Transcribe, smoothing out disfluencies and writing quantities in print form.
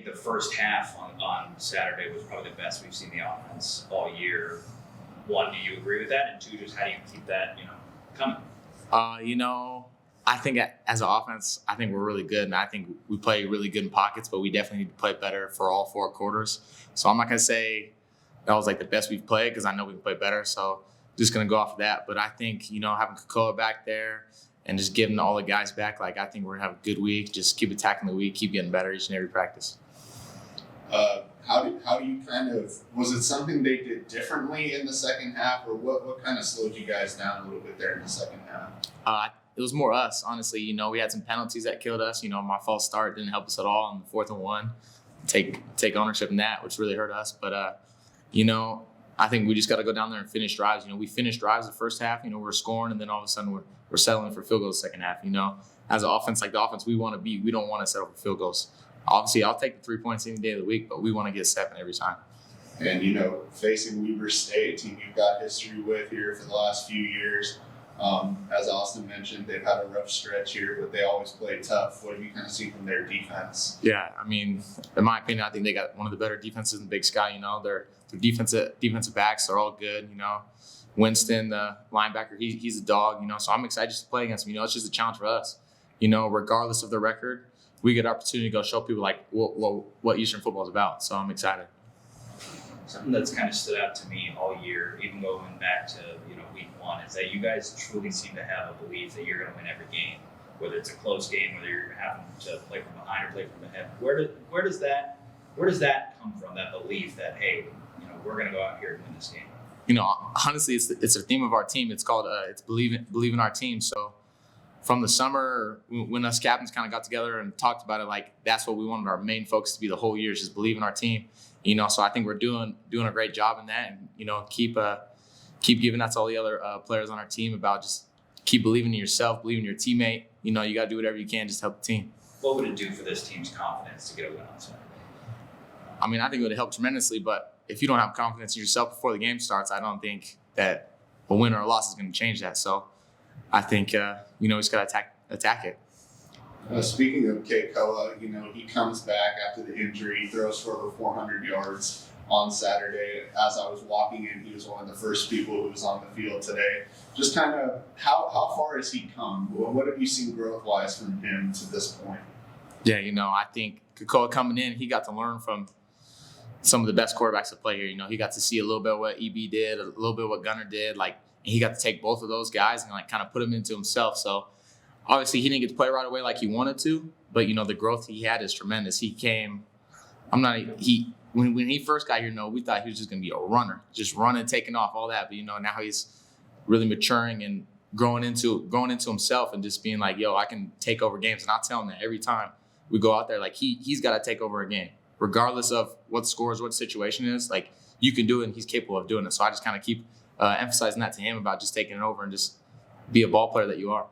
the first half on Saturday was probably the best we've seen the offense all year. One, do you agree with that? And two, just how do you keep that, coming? I think as an offense, I think we're really good, and I think we play really good in pockets, but we definitely need to play better for all 4 quarters. So I'm not going to say that was like the best we've played because I know we can play better. So just going to go off of that. But I think, having Kakoa back there and just getting all the guys back, like I think we're going to have a good week. Just keep attacking the week, keep getting better each and every practice. How do you was it something they did differently in the second half, or what kind of slowed you guys down a little bit there in the second half? It was more us, honestly. We had some penalties that killed us. My false start didn't help us at all on the 4th and 1. Take ownership in that, which really hurt us. But, I think we just got to go down there and finish drives. We finished drives the first half. We're scoring, and then all of a sudden we're settling for field goals the second half. As an offense, like the offense we want to be, we don't want to settle for field goals. Obviously, I'll take the 3 points any day of the week, but we want to get 7 every time. And, facing Weber State, a team you've got history with here for the last few years, as Austin mentioned, they've had a rough stretch here, but they always play tough. What have you kind of seen from their defense? Yeah, in my opinion, I think they got one of the better defenses in the Big Sky. Their defensive backs are all good. Winston, the linebacker, he's a dog. So I'm excited just to play against him. It's just a challenge for us. Regardless of the record, we get an opportunity to go show people like what Eastern football is about. So I'm excited. Something that's kind of stood out to me all year, even going back to week 1, is that you guys truly seem to have a belief that you're going to win every game, whether it's a close game, whether you're having to play from behind or play from ahead. Where does that come from? That belief that hey, we're going to go out here and win this game. Honestly, it's a theme of our team. It's called it's believe in our team. So from the summer, when us captains kind of got together and talked about it, like that's what we wanted our main focus to be the whole year, is just believe in our team. So I think we're doing a great job in that, and keep giving that to all the other players on our team about just keep believing in yourself, believing in your teammate. You got to do whatever you can just to help the team. What would it do for this team's confidence to get a win on Saturday? I think it would help tremendously, but if you don't have confidence in yourself before the game starts, I don't think that a win or a loss is going to change that. So I think, we just got to attack it. Speaking of Kakoa, he comes back after the injury, throws for over 400 yards on Saturday. As I was walking in, he was one of the first people who was on the field today. Just kind of how far has he come? What have you seen growth-wise from him to this point? Yeah, I think Kakoa coming in, he got to learn from some of the best quarterbacks that play here. He got to see a little bit of what EB did, a little bit of what Gunner did. And he got to take both of those guys and kind of put them into himself. So obviously he didn't get to play right away like he wanted to, but the growth he had is tremendous. He came. When he first got here, we thought he was just going to be a runner, just running, taking off, all that. But now he's really maturing and growing into himself and just being like, I can take over games. And I'll tell him that every time we go out there, like he's got to take over a game, regardless of what the score is, what the situation is. Like you can do it, and he's capable of doing it. So I just kind of keep emphasizing that to him about just taking it over and just be a ball player that you are.